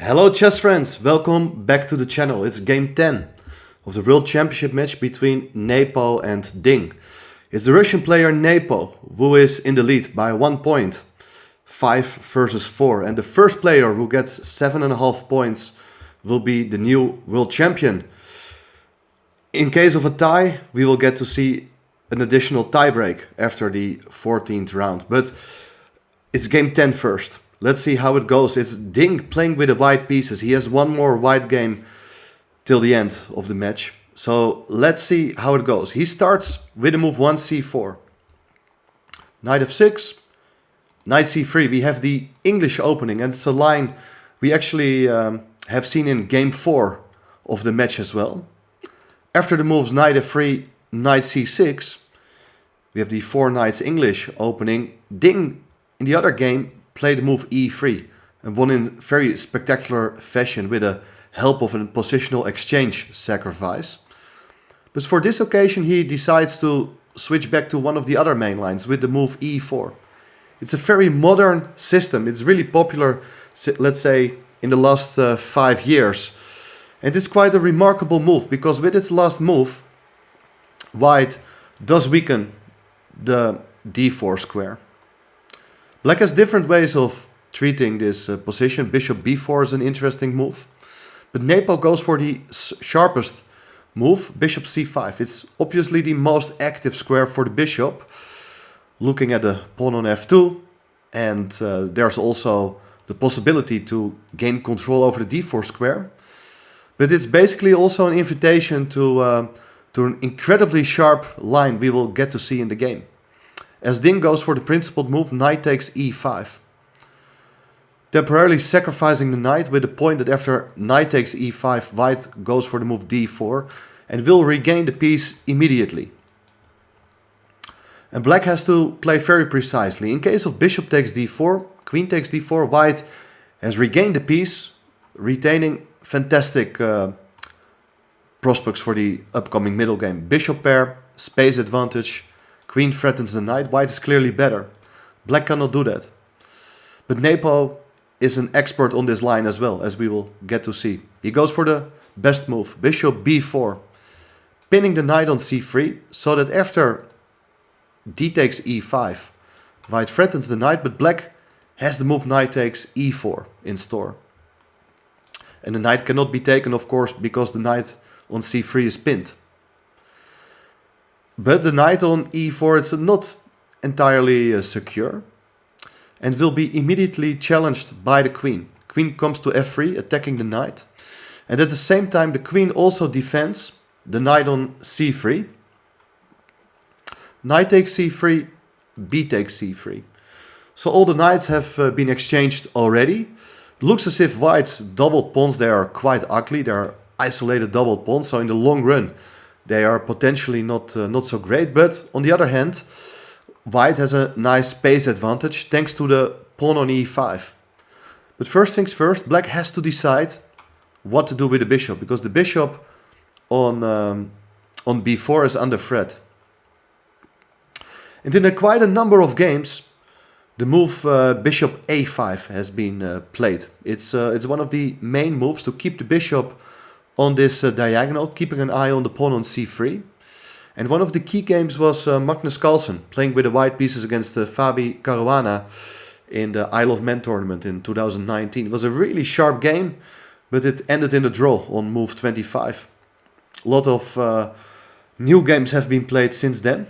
Hello chess friends, welcome back to the channel. It's game 10 of the World Championship match between Nepo and Ding. It's the Russian player Nepo who is in the lead by 1 point, 5 versus 4. And the first player who gets 7.5 points will be the new world champion. In case of a tie, we will get to see an additional tiebreak after the 14th round. But it's game 10 first. Let's see how it goes. It's Ding playing with the white pieces. He has one more white game till the end of the match. So let's see how it goes. He starts with the move 1 c4. Knight f6, knight c3. We have the English opening, and it's a line we actually have seen in game 4 of the match as well. After the moves knight f3, knight c6, we have the 4 knights English opening. Ding in the other game played the move e3 and won in very spectacular fashion with the help of a positional exchange sacrifice. But for this occasion he decides to switch back to one of the other main lines with the move e4. It's a very modern system. It's really popular, let's say, in the last 5 years. And it's quite a remarkable move because with its last move, white does weaken the d4 square. Black has different ways of treating this position. Bishop b4 is an interesting move. But Nepo goes for the sharpest move, bishop c5. It's obviously the most active square for the bishop. Looking at the pawn on f2. And there's also the possibility to gain control over the d4 square. But it's basically also an invitation to an incredibly sharp line we will get to see in the game. As Ding goes for the principled move, knight takes e5. Temporarily sacrificing the knight with the point that after knight takes e5, white goes for the move d4 and will regain the piece immediately. And black has to play very precisely. In case of bishop takes d4, queen takes d4, white has regained the piece, retaining fantastic prospects for the upcoming middle game. Bishop pair, space advantage. Queen threatens the knight. White is clearly better. Black cannot do that. But Nepo is an expert on this line as well, as we will get to see. He goes for the best move. Bishop b4. Pinning the knight on c3, so that after d takes e5, white threatens the knight, but black has the move knight takes e4 in store. And the knight cannot be taken, of course, because the knight on c3 is pinned. But the knight on e4 is not entirely secure and will be immediately challenged by the queen. Queen comes to f3, attacking the knight. And at the same time, the queen also defends the knight on c3. Knight takes c3, b takes c3. So all the knights have been exchanged already. It looks as if white's doubled pawns there are quite ugly. They are isolated doubled pawns, so in the long run they are potentially not so great. But on the other hand, white has a nice space advantage thanks to the pawn on e5. But first things first, black has to decide what to do with the bishop, because the bishop on b4 is under threat. And in quite a number of games, the move bishop a5 has been played. It's one of the main moves to keep the bishop on this diagonal, keeping an eye on the pawn on c3. And one of the key games was Magnus Carlsen playing with the white pieces against Fabi Caruana in the Isle of Man tournament in 2019. It was a really sharp game, but it ended in a draw on move 25. A lot of new games have been played since then,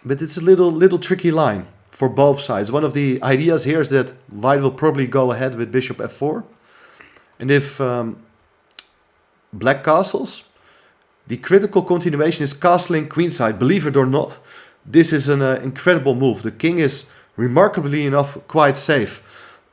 but it's a little tricky line for both sides. One of the ideas here is that white will probably go ahead with bishop f4. And if black castles, the critical continuation is castling queenside. Believe it or not, this is an incredible move. The king is remarkably enough quite safe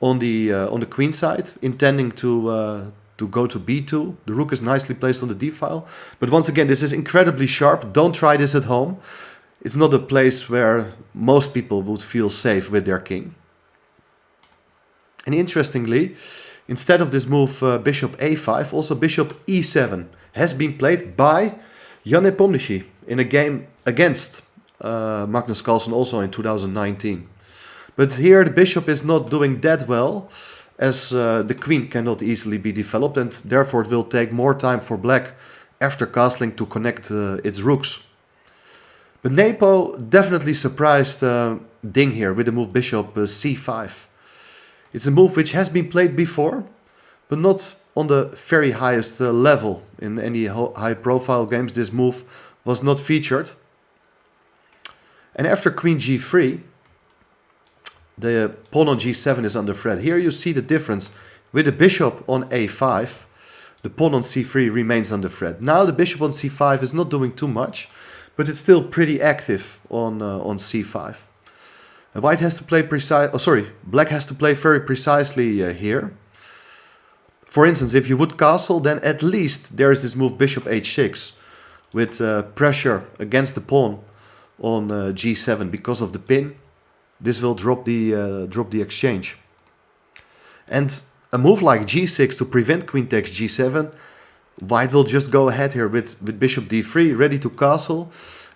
on the queenside, intending to go to b2. The rook is nicely placed on the d file. But once again, this is incredibly sharp. Don't try this at home. It's not a place where most people would feel safe with their king. And interestingly, instead of this move bishop a5, also bishop e7 has been played by Nepomniachtchi in a game against Magnus Carlsen also in 2019. But here the bishop is not doing that well. as the queen cannot easily be developed, and therefore it will take more time for black after castling to connect its rooks. But Nepo definitely surprised Ding here with the move bishop c5. It's a move which has been played before, but not on the very highest level. In any high-profile games, this move was not featured. And after queen g3, the pawn on g7 is under threat. Here you see the difference. With the bishop on a5, the pawn on c3 remains under threat. Now the bishop on c5 is not doing too much, but it's still pretty active on c5. And white has to play black has to play very precisely here. For instance, if you would castle, then at least there is this move bishop h6 with pressure against the pawn on g7 because of the pin. This will drop the exchange. And a move like g6 to prevent queen takes g7, white will just go ahead here with bishop d3, ready to castle.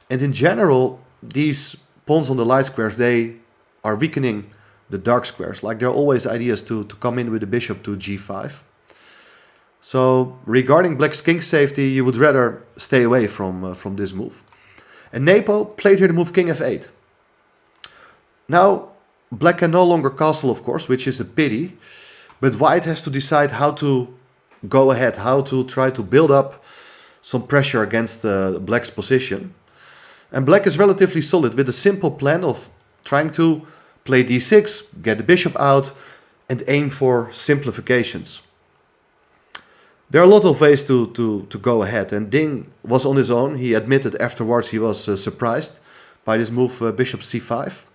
And in general, these pawns on the light squares, they are weakening the dark squares. Like there are always ideas to come in with the bishop to g5. So regarding black's king safety, you would rather stay away from this move. And Nepo played here the move king f8. Now, black can no longer castle, of course, which is a pity. But white has to decide how to go ahead, how to try to build up some pressure against black's position. And black is relatively solid with a simple plan of trying to play d6, get the bishop out, and aim for simplifications. There are a lot of ways to go ahead, and Ding was on his own. He admitted afterwards he was surprised by this move bishop c5.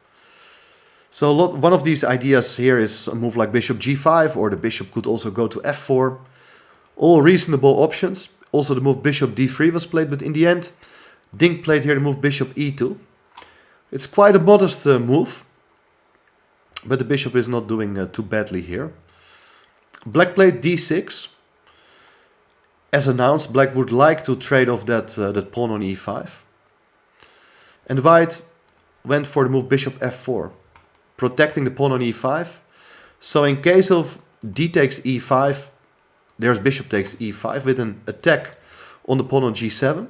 So one of these ideas here is a move like bishop g5, or the bishop could also go to f4. All reasonable options. Also the move bishop d3 was played, but in the end Ding played here the move bishop e2. It's quite a modest move, but the bishop is not doing too badly here. Black played d6. As announced, black would like to trade off that pawn on e5. And white went for the move bishop f4, protecting the pawn on e5. So in case of d takes e5, there's bishop takes e5 with an attack on the pawn on g7,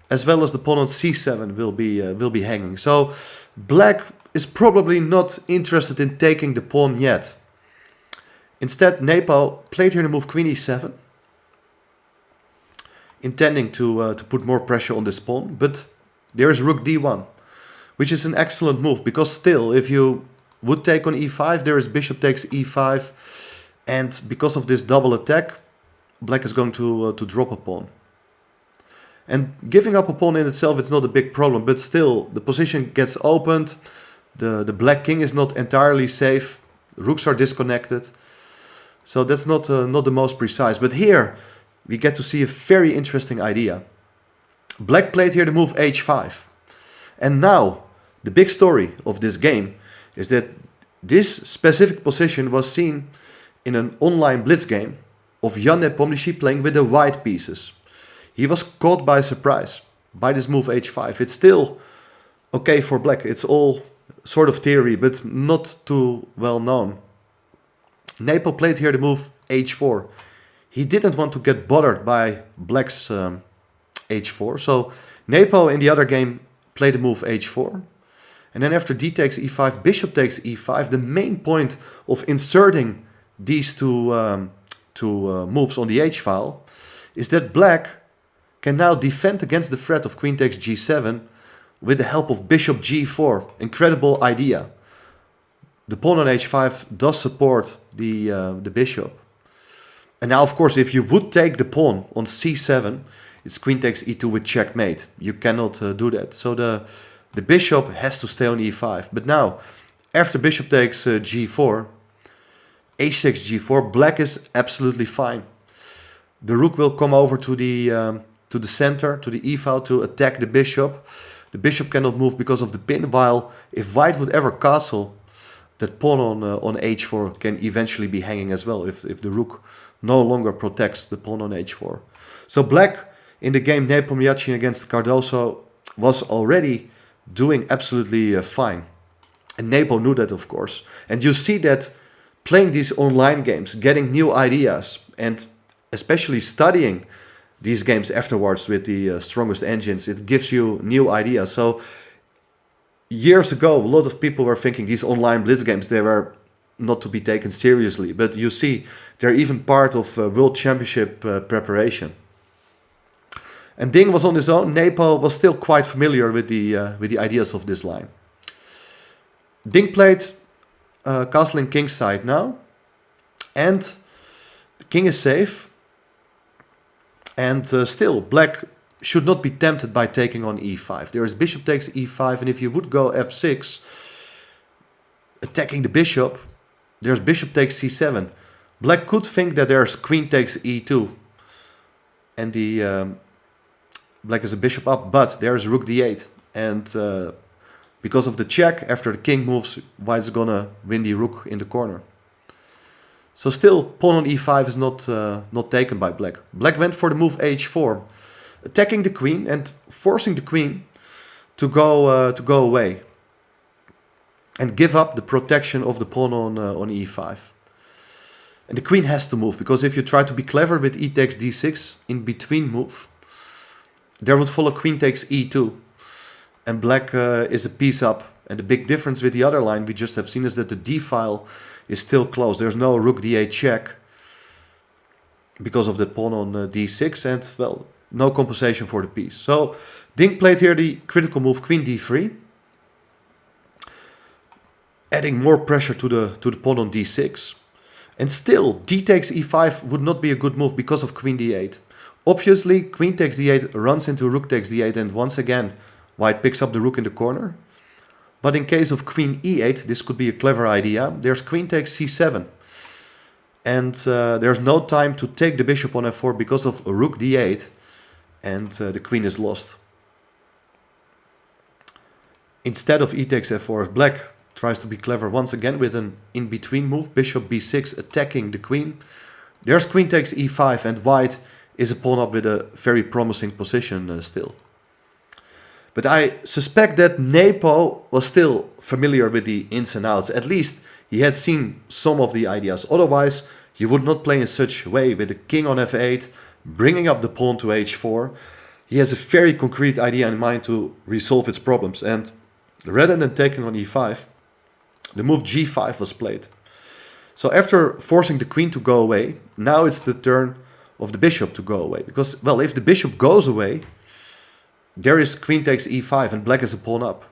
as well as the pawn on c7 will be hanging. So black is probably not interested in taking the pawn yet. Instead, Nepo played here the move queen e7, intending to put more pressure on this pawn, but there is rook d1, which is an excellent move, because still, if you would take on e5, there is bishop takes e5, and because of this double attack, black is going to drop a pawn. And giving up a pawn in itself, it's not a big problem, but still, the position gets opened, the black king is not entirely safe, rooks are disconnected, so that's not the most precise. But here, we get to see a very interesting idea. Black played here the move h5. And now, the big story of this game is that this specific position was seen in an online blitz game of Nepomniachtchi playing with the white pieces. He was caught by surprise by this move h5. It's still okay for black. It's all sort of theory, but not too well known. Nepo played here the move h4. He didn't want to get bothered by black's h4. So Nepo in the other game played the move h4. And then after d takes e5, bishop takes e5. The main point of inserting these two moves on the h-file is that black can now defend against the threat of queen takes g7 with the help of bishop g4. Incredible idea. The pawn on h5 does support the bishop. And now, of course, if you would take the pawn on c7, it's queen takes e2 with checkmate. You cannot do that. So the bishop has to stay on e5. But now, after bishop takes g4, h6 g4, black is absolutely fine. The rook will come over to the center, to the e-file, to attack the bishop. The bishop cannot move because of the pin, while if white would ever castle, that pawn on h4 can eventually be hanging as well, if the rook no longer protects the pawn on h4. So black, in the game Nepomniachtchi against Cardoso, was already doing absolutely fine. And Nepo knew that, of course. And you see that playing these online games, getting new ideas, and especially studying these games afterwards with the strongest engines, it gives you new ideas. So years ago, a lot of people were thinking these online blitz games, they were not to be taken seriously. But you see, they're even part of World Championship preparation. And Ding was on his own. Nepo was still quite familiar with the ideas of this line. Ding played castling kingside now, and the king is safe. And still, black should not be tempted by taking on e5. There is bishop takes e5, and if you would go f6, attacking the bishop, there's bishop takes c7. Black could think that there's queen takes e2, and the black is a bishop up, but there's rook d8, and because of the check after the king moves, white is gonna win the rook in the corner. So still, pawn on e5 is not taken by black. Black went for the move h4, attacking the queen and forcing the queen to go away and give up the protection of the pawn on e5. And the queen has to move, because if you try to be clever with e takes d6 in between move, there would follow queen takes e2, and black is a piece up. And the big difference with the other line we just have seen is that the d file is still closed. There's no rook d8 check because of the pawn on d6, and well, no compensation for the piece. So Ding played here the critical move queen d3, adding more pressure to the pawn on d6. And still, d takes e5 would not be a good move because of queen d8. Obviously, queen takes d8 runs into rook takes d8, and once again, white picks up the rook in the corner. But in case of queen e8, this could be a clever idea. There's queen takes c7. And there's no time to take the bishop on f4 because of rook d8. And the queen is lost. Instead of e takes f4, if black tries to be clever once again with an in-between move, bishop b6 attacking the queen, there's queen takes e5, and white is a pawn up with a very promising position still. But I suspect that Nepo was still familiar with the ins and outs. At least he had seen some of the ideas. Otherwise, he would not play in such a way with the king on f8, bringing up the pawn to h4. He has a very concrete idea in mind to resolve its problems. And rather than taking on e5, the move g5 was played. So after forcing the queen to go away, now it's the turn of the bishop to go away. Because, well, if the bishop goes away, there is queen takes e5 and black is a pawn up.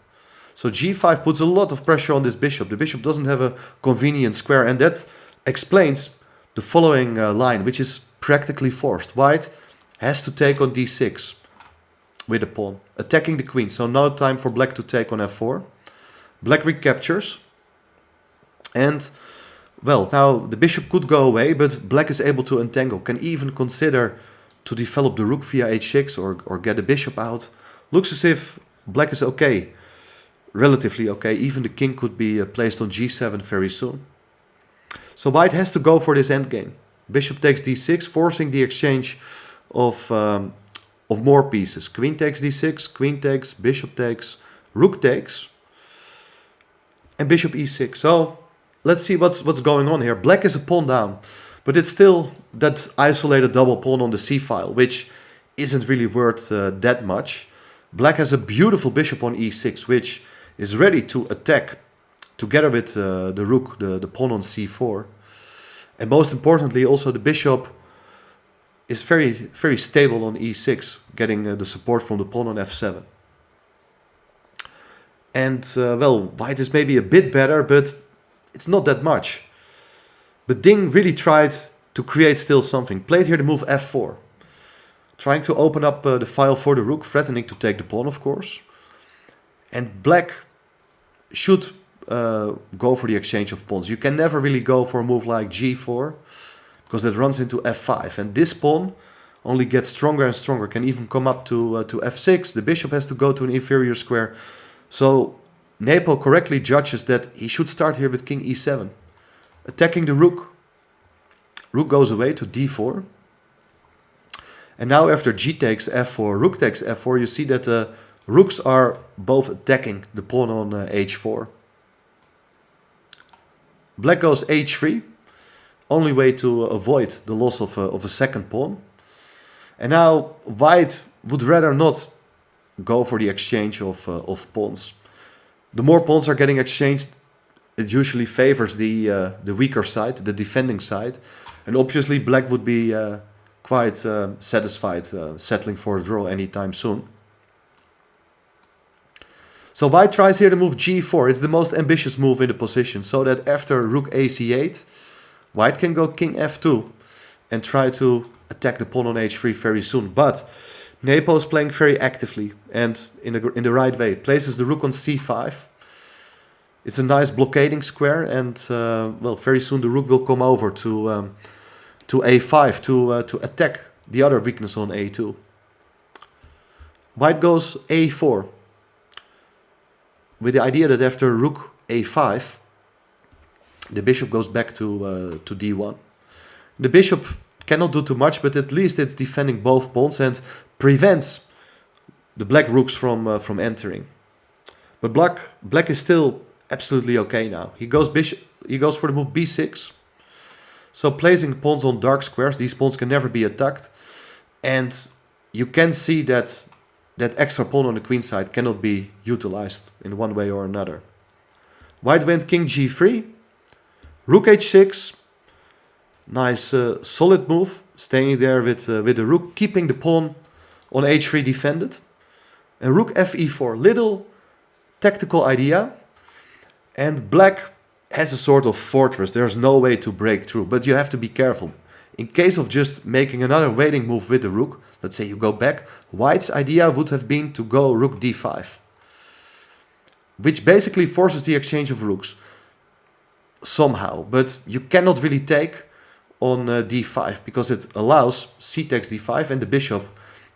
So g5 puts a lot of pressure on this bishop. The bishop doesn't have a convenient square, and that explains the following line, which is practically forced. White has to take on d6 with a pawn, attacking the queen. So no time for black to take on f4. Black recaptures. And, well, now the bishop could go away, but black is able to entangle, can even consider to develop the rook via h6 or get the bishop out. Looks as if black is okay, relatively okay. Even the king could be placed on g7 very soon. So white has to go for this endgame. Bishop takes d6, forcing the exchange of more pieces. Queen takes d6, queen takes, bishop takes, rook takes, and bishop e6. So let's see what's going on here. Black is a pawn down, but it's still that isolated double pawn on the c-file, which isn't really worth that much. Black has a beautiful bishop on e6, which is ready to attack together with the rook, the pawn on c4. And most importantly, also the bishop is very, very stable on e6, getting the support from the pawn on f7. And, well, white is maybe a bit better, but it's not that much. But Ding really tried to create still something. Played here the move f4. Trying to open up the file for the rook, threatening to take the pawn, of course. And black should go for the exchange of pawns. You can never really go for a move like g4, because it runs into f5. And this pawn only gets stronger and stronger, can even come up to f6. The bishop has to go to an inferior square. So Nepo correctly judges that he should start here with king e7. Attacking the rook. Rook goes away to d4. And now after g takes f4, rook takes f4, you see that the rooks are both attacking the pawn on h4. Black goes h3. Only way to avoid the loss of a second pawn. And now white would rather not go for the exchange of pawns. The more pawns are getting exchanged, it usually favors the weaker side, the defending side. And obviously black would be quite satisfied settling for a draw anytime soon. So white tries here to move g4. It's the most ambitious move in the position, so that after rook ac8, white can go king f2 and try to attack the pawn on h3 very soon. But Nepo is playing very actively and in the right way. Places the rook on c5. It's a nice blockading square, and well, very soon the rook will come over to a5 to attack the other weakness on a2. White goes a4 with the idea that after rook a5, the bishop goes back to d1. The bishop cannot do too much, but at least it's defending both pawns and prevents the black rooks from entering. But black is still absolutely okay now. He goes for the move b6. So placing pawns on dark squares, these pawns can never be attacked. And you can see that that extra pawn on the queen side cannot be utilized in one way or another. White went king g3, rook h6. Nice solid move, staying there with the rook, keeping the pawn on h3 defended. And rook fe4, little tactical idea. And black has a sort of fortress. There's no way to break through, but you have to be careful. In case of just making another waiting move with the rook, let's say you go back, white's idea would have been to go rook d5, which basically forces the exchange of rooks somehow. But you cannot really take on d5 because it allows c takes d5 and the bishop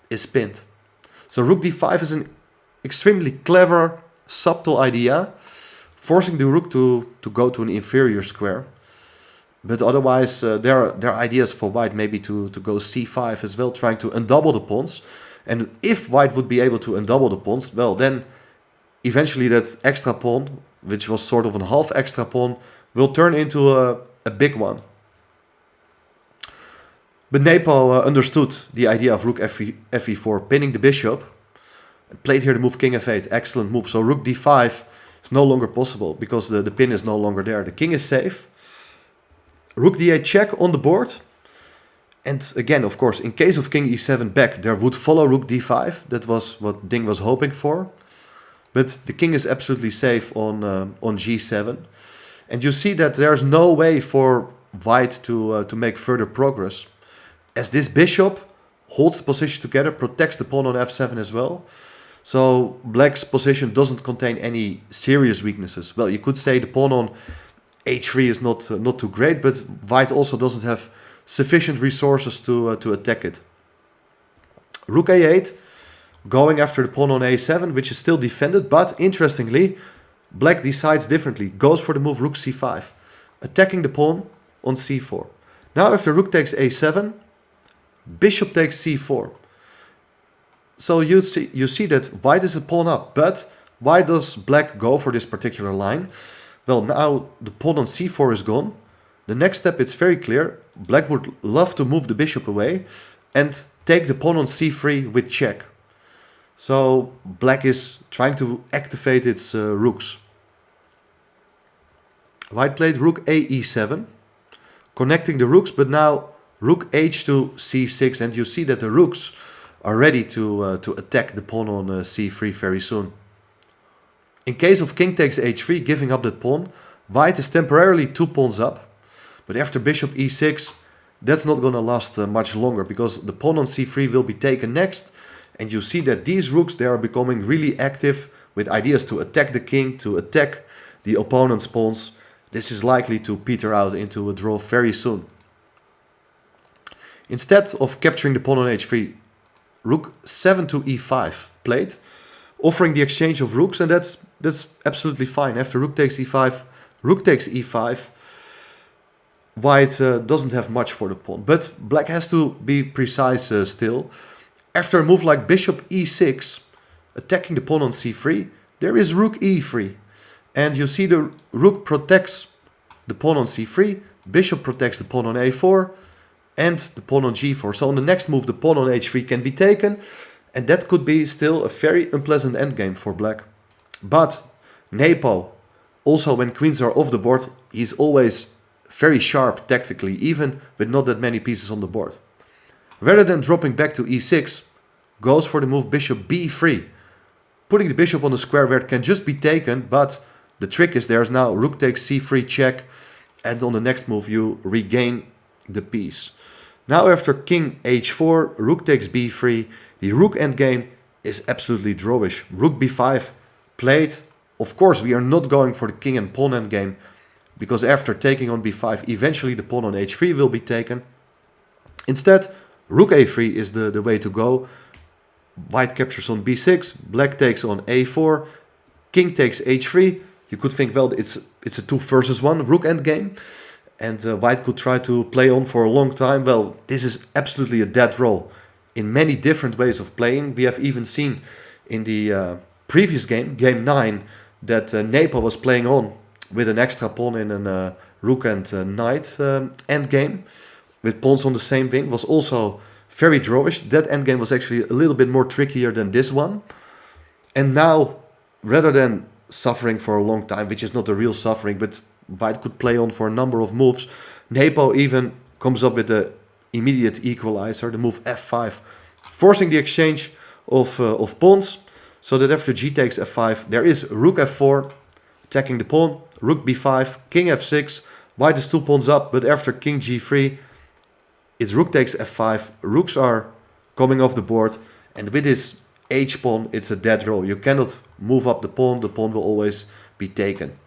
is pinned. So rook d5 is an extremely clever, subtle idea, forcing the rook to go to an inferior square. But otherwise, there are ideas for white maybe to go c5 as well, trying to undouble the pawns. And if white would be able to undouble the pawns, well, then eventually that extra pawn, which was sort of a half extra pawn, will turn into a big one. But Nepo understood the idea of rook fe4, pinning the bishop, and played here the move king f8. Excellent move. So rook d5 is no longer possible because the pin is no longer there. The king is safe. Rook d8 check on the board. And again, of course, in case of king e7 back, there would follow rook d5. That was what Ding was hoping for. But the king is absolutely safe on g7. And you see that there's no way for white to make further progress, as this bishop holds the position together, protects the pawn on f7 as well. So black's position doesn't contain any serious weaknesses. Well, you could say the pawn on h3 is not too great, but white also doesn't have sufficient resources to attack it. Rook a8, going after the pawn on a7, which is still defended, but interestingly, black decides differently, goes for the move rook c5, attacking the pawn on c4. Now after rook takes a7, bishop takes c4. So you see that white is a pawn up, but why does black go for this particular line? Well, now the pawn on c4 is gone. The next step, it's very clear. Black would love to move the bishop away and take the pawn on c3 with check. So black is trying to activate its rooks. White played rook a e7, connecting the rooks, but now rook h to c6, and you see that the rooks are ready to attack the pawn on c3 very soon. In case of king takes h3, giving up that pawn, white is temporarily 2 pawns up. But after bishop e6, that's not going to last much longer, because the pawn on c3 will be taken next. And you see that these rooks, they are becoming really active with ideas to attack the king, to attack the opponent's pawns. This is likely to peter out into a draw very soon. Instead of capturing the pawn on h3, rook 7 to e5 played, offering the exchange of rooks, and that's absolutely fine. After rook takes e5, rook takes e5. White doesn't have much for the pawn, but black has to be precise still. After a move like bishop e6, attacking the pawn on c3, there is rook e3. And you see the rook protects the pawn on c3, bishop protects the pawn on a4, and the pawn on g4. So on the next move, the pawn on h3 can be taken, and that could be still a very unpleasant endgame for black. But Nepo, also when queens are off the board, he's always very sharp tactically, even with not that many pieces on the board. Rather than dropping back to e6, goes for the move bishop b3, putting the bishop on the square where it can just be taken, but the trick is there's now rook takes c3 check, and on the next move you regain the piece. Now after king h4, rook takes b3, the rook endgame is absolutely drawish. Rook b5 played. Of course we are not going for the king and pawn endgame, because after taking on b5, eventually the pawn on h3 will be taken. Instead, rook a3 is the way to go. White captures on b6, black takes on a4, king takes h3. You could think, well, it's a 2 versus 1 rook endgame, and white could try to play on for a long time. Well, this is absolutely a dead roll in many different ways of playing. We have even seen in the previous game, game 9, that Nepo was playing on with an extra pawn in a rook and knight endgame, with pawns on the same wing. Was also very drawish. That endgame was actually a little bit more trickier than this one. And now, rather than suffering for a long time, which is not a real suffering, but white could play on for a number of moves, Nepo even comes up with the immediate equalizer, the move f5, forcing the exchange of pawns, so that after g takes f5, there is rook f4, attacking the pawn, rook b5, king f6, white is 2 pawns up, but after king g3, it's rook takes f5, rooks are coming off the board, and with this h-pawn, it's a dead roll. You cannot move up the pawn will always be taken.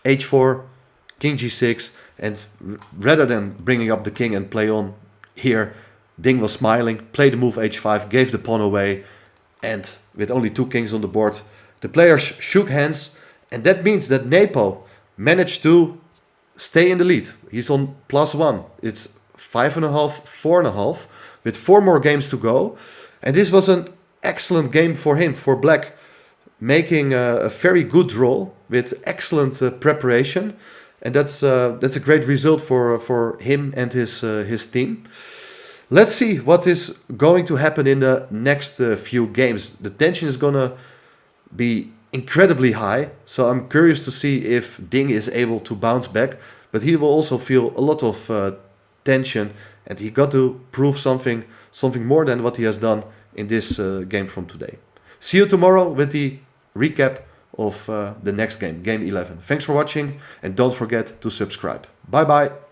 h4, king g6, and rather than bringing up the king and play on here, Ding was smiling, played the move h5, gave the pawn away, and with only 2 kings on the board, the players shook hands, and that means that Nepo managed to stay in the lead. He's on +1. It's 5.5, 4.5, with 4 more games to go, and this was an excellent game for him, for black, making a very good draw with excellent preparation, and that's a great result for him and his team. Let's see what is going to happen in the next few games. The tension is gonna be incredibly high, so I'm curious to see if Ding is able to bounce back, but he will also feel a lot of tension, and he got to prove something more than what he has done in this game from today. See you tomorrow with the recap of the next game, game 11. Thanks for watching, and don't forget to subscribe. Bye bye.